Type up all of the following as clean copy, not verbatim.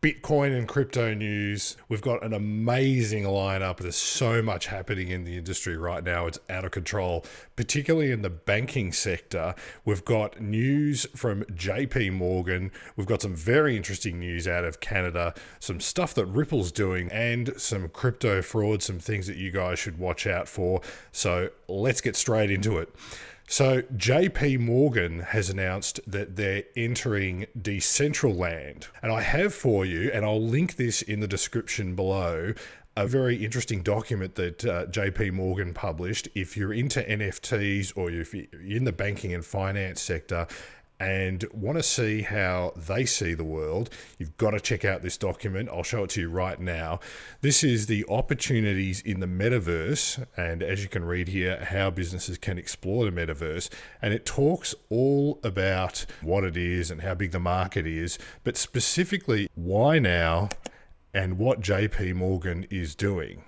Bitcoin and crypto news. We've got an amazing lineup. There's so much happening in the industry right now. It's out of control, particularly in the banking sector. We've got news from JPMorgan. We've got some very interesting news out of Canada, some stuff that Ripple's doing, and some crypto fraud, some things that you guys should watch out for. So let's get straight into it. So JPMorgan has announced that they're entering Decentraland. And I have for you, and I'll link this in the description below, a very interesting document that JPMorgan published. If you're into NFTs or if you're in the banking and finance sector and want to see how they see the world, you've got to check out this document. I'll show it to you right now. This is the opportunities in the metaverse, and as you can read here, how businesses can explore the metaverse. And it talks all about what it is and how big the market is, but specifically why now and what JPMorgan is doing.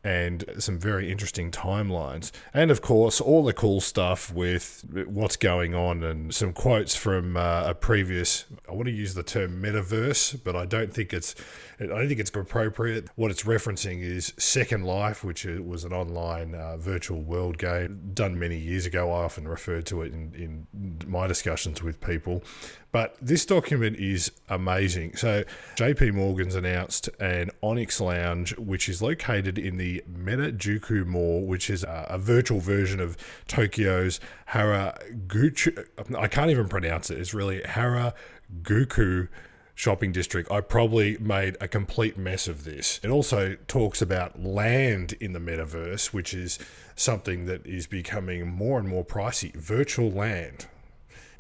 And some very interesting timelines. And of course, all the cool stuff with what's going on and some quotes from a previous, I want to use the term metaverse, but I don't think it's appropriate. What it's referencing is Second Life, which was an online virtual world game done many years ago. I often refer to it in my discussions with people. But this document is amazing. So JPMorgan's announced an Onyx lounge, which is located in the Metajuku Mall, which is a virtual version of Tokyo's Haraguchi. I can't even pronounce it. It's really Haraguchi shopping district. I probably made a complete mess of this. It also talks about land in the metaverse, which is something that is becoming more and more pricey. Virtual land.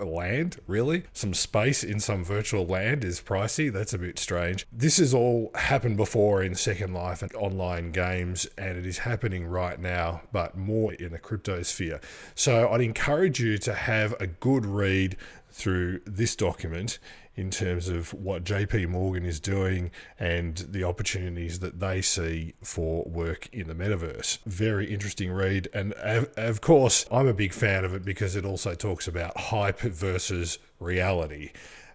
Land, really? Some space in some virtual land is pricey? That's a bit strange. This has all happened before in Second Life and online games, and it is happening right now, but more in the crypto sphere. So I'd encourage you to have a good read through this document in terms of what JPMorgan is doing and the opportunities that they see for work in the metaverse. Very interesting read. And of course, I'm a big fan of it because it also talks about hype versus reality.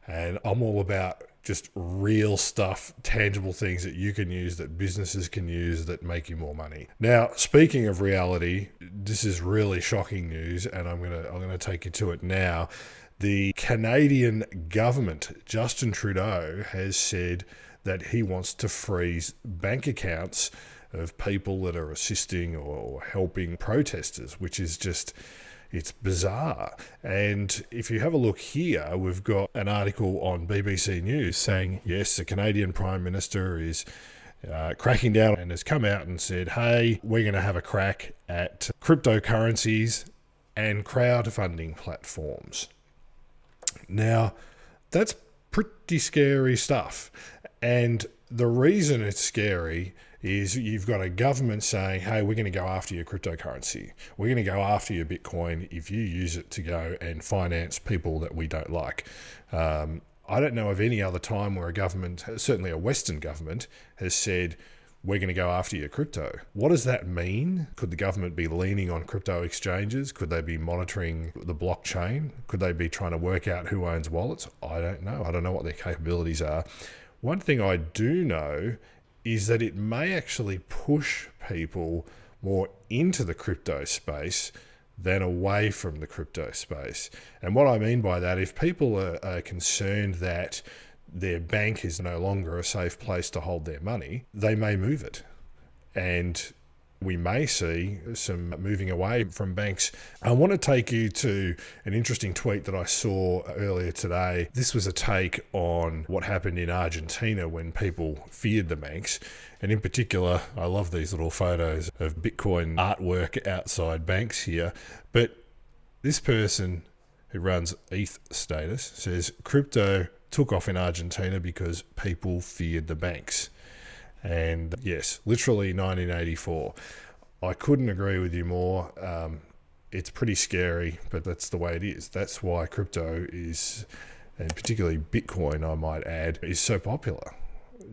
And I'm all about just real stuff, tangible things that you can use, that businesses can use, that make you more money. Now, speaking of reality, this is really shocking news, and I'm gonna take you to it now. The Canadian government, Justin Trudeau, has said that he wants to freeze bank accounts of people that are assisting or helping protesters, which is just, it's bizarre. And if you have a look here, we've got an article on BBC News saying, yes, the Canadian Prime Minister is cracking down and has come out and said, hey, we're going to have a crack at cryptocurrencies and crowdfunding platforms. Now, that's pretty scary stuff. And the reason it's scary is you've got a government saying, hey, we're going to go after your cryptocurrency. We're going to go after your Bitcoin if you use it to go and finance people that we don't like. I don't know of any other time where a government, certainly a Western government, has said, we're going to go after your crypto. What does that mean? Could the government be leaning on crypto exchanges? Could they be monitoring the blockchain? Could they be trying to work out who owns wallets? I don't know. I don't know what their capabilities are. One thing I do know is that it may actually push people more into the crypto space than away from the crypto space. And what I mean by that, if people are concerned that their bank is no longer a safe place to hold their money, they may move it. And we may see some moving away from banks. I want to take you to an interesting tweet that I saw earlier today. This was a take on what happened in Argentina when people feared the banks. And in particular, I love these little photos of Bitcoin artwork outside banks here. But this person who runs ETH Status says crypto took off in Argentina because people feared the banks. And yes, literally 1984. I couldn't agree with you more. It's pretty scary, but that's the way it is. That's why crypto is, and particularly Bitcoin, I might add, is so popular.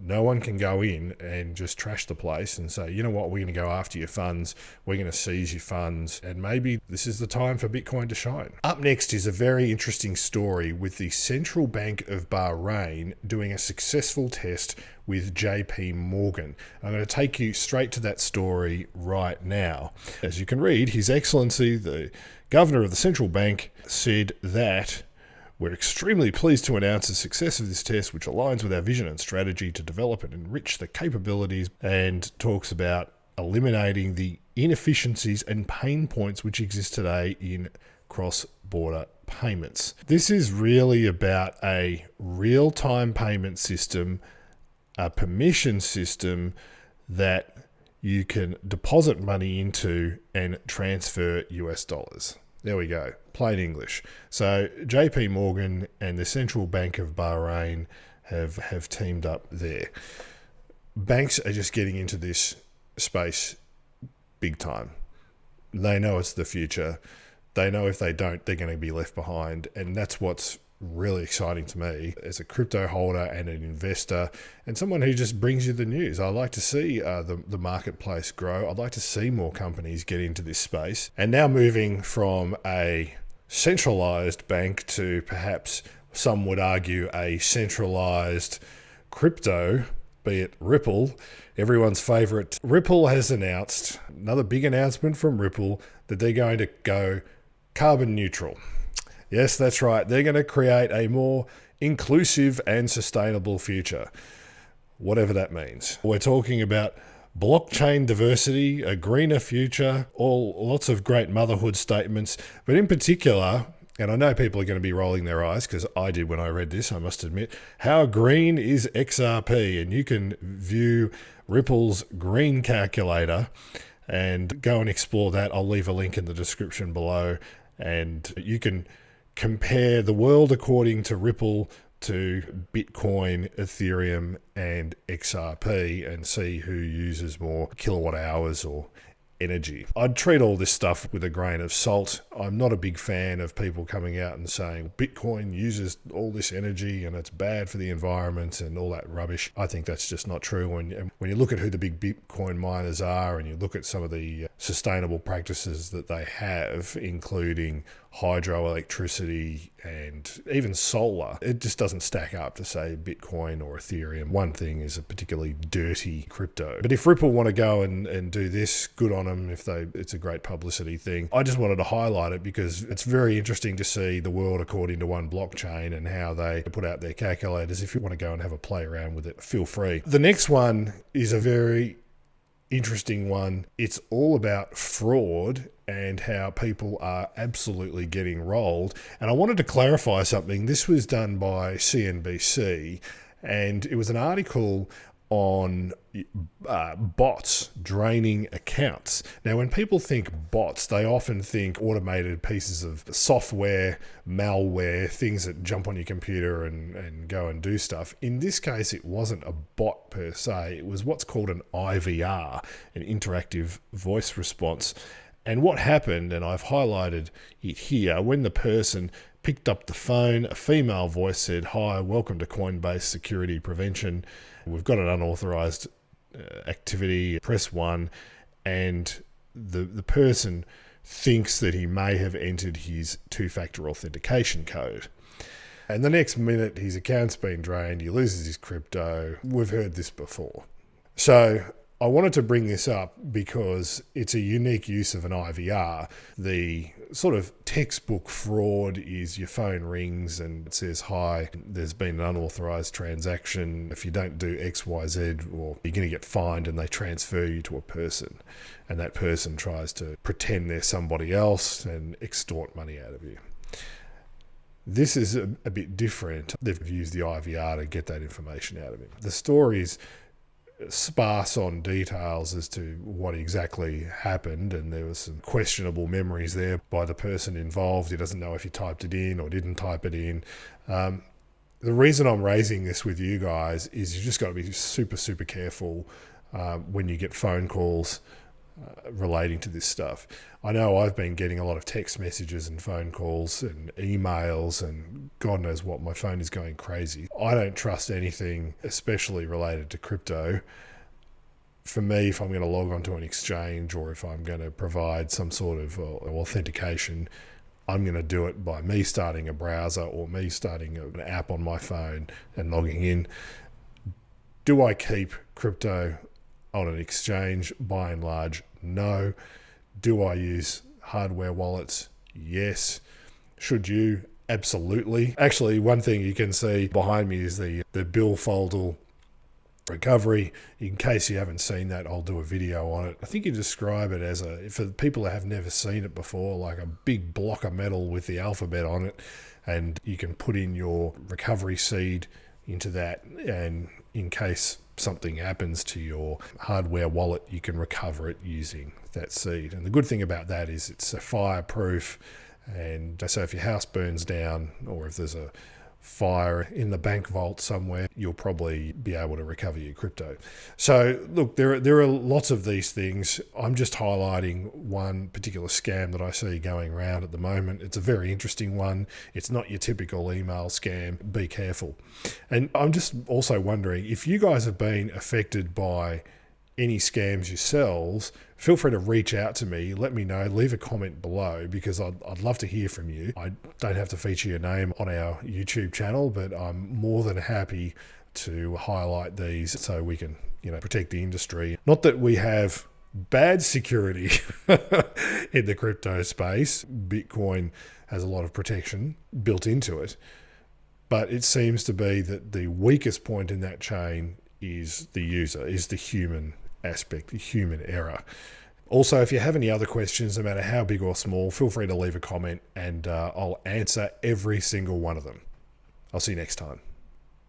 No one can go in and just trash the place and say, you know what, we're going to go after your funds, we're going to seize your funds, and maybe this is the time for Bitcoin to shine. Up next is a very interesting story with the Central Bank of Bahrain doing a successful test with JPMorgan. I'm going to take you straight to that story right now. As you can read, His Excellency, the Governor of the Central Bank, said that we're extremely pleased to announce the success of this test, which aligns with our vision and strategy to develop and enrich the capabilities, and talks about eliminating the inefficiencies and pain points which exist today in cross-border payments. This is really about a real-time payment system, a permission system that you can deposit money into and transfer US dollars. There we go, plain English. So JP Morgan and the Central Bank of Bahrain have teamed up there. Banks are just getting into this space big time. They know it's the future. They know if they don't, they're going to be left behind. And that's what's really exciting to me as a crypto holder and an investor and someone who just brings you the news. I like to see the marketplace grow. I'd like to see more companies get into this space. And now moving from a centralized bank to perhaps some would argue a centralized crypto, be it Ripple, everyone's favorite. Ripple has announced, another big announcement from Ripple, that they're going to go carbon neutral. Yes, that's right. They're going to create a more inclusive and sustainable future, whatever that means. We're talking about blockchain diversity, a greener future, lots of great motherhood statements, but in particular, and I know people are going to be rolling their eyes because I did when I read this, I must admit, how green is XRP? And you can view Ripple's green calculator and go and explore that. I'll leave a link in the description below, and you can compare the world according to Ripple to Bitcoin, Ethereum, and XRP and see who uses more kilowatt hours or energy. I'd treat all this stuff with a grain of salt. I'm not a big fan of people coming out and saying Bitcoin uses all this energy and it's bad for the environment and all that rubbish. I think that's just not true. When you look at who the big Bitcoin miners are and you look at some of the sustainable practices that they have, including hydroelectricity and even solar, it just doesn't stack up to say Bitcoin or Ethereum. One thing is a particularly dirty crypto. But if Ripple want to go and do this, good on them. It's a great publicity thing. I just wanted to highlight it because it's very interesting to see the world according to one blockchain and how they put out their calculators. If you want to go and have a play around with it, feel free. The next one is a very interesting one. It's all about fraud and how people are absolutely getting rolled. And I wanted to clarify something. This was done by CNBC, and it was an article on bots draining accounts. Now, when people think bots, they often think automated pieces of software, malware, things that jump on your computer and go and do stuff. In this case, it wasn't a bot per se. It was what's called an IVR, an interactive voice response. And what happened, and I've highlighted it here, when the person picked up the phone, a female voice said, "Hi, welcome to Coinbase Security Prevention. We've got an unauthorized activity, press 1." And the person thinks that he may have entered his two-factor authentication code. And the next minute, his account's been drained, he loses his crypto. We've heard this before. So I wanted to bring this up because it's a unique use of an IVR. The sort of textbook fraud is your phone rings and it says, "Hi, there's been an unauthorized transaction. If you don't do X, Y, Z, or you're going to get fined," and they transfer you to a person. And that person tries to pretend they're somebody else and extort money out of you. This is a bit different. They've used the IVR to get that information out of him. The story's sparse on details as to what exactly happened, and there was some questionable memories there by the person involved. He doesn't know if he typed it in or didn't type it in. The reason I'm raising this with you guys is you just got to be super, super careful when you get phone calls relating to this stuff. I know I've been getting a lot of text messages and phone calls and emails and God knows what. My phone is going crazy. I don't trust anything, especially related to crypto. For me, if I'm going to log onto an exchange or if I'm going to provide some sort of authentication, I'm going to do it by me starting a browser or me starting an app on my phone and logging in. Do I keep crypto on an exchange? By and large, no. Do I use hardware wallets? Yes. Should you? Absolutely. Actually, one thing you can see behind me is the billfold recovery. In case you haven't seen that, I'll do a video on it. I think you describe it as for people that have never seen it before, like a big block of metal with the alphabet on it, and you can put in your recovery seed into that, and in case something happens to your hardware wallet, you can recover it using that seed. And the good thing about that is it's a fireproof, and so if your house burns down or if there's a fire in the bank vault somewhere, you'll probably be able to recover your crypto. So look, there are lots of these things. I'm just highlighting one particular scam that I see going around at the moment. It's a very interesting one. It's not your typical email scam. Be careful. And I'm just also wondering if you guys have been affected by any scams yourselves. Feel free to reach out to me. Let me know. Leave a comment below because I'd love to hear from you. I don't have to feature your name on our YouTube channel, but I'm more than happy to highlight these so we can, protect the industry. Not that we have bad security in the crypto space. Bitcoin has a lot of protection built into it, but it seems to be that the weakest point in that chain is the user, is the human aspect, the human error. Also, if you have any other questions, no matter how big or small, feel free to leave a comment and I'll answer every single one of them. I'll see you next time.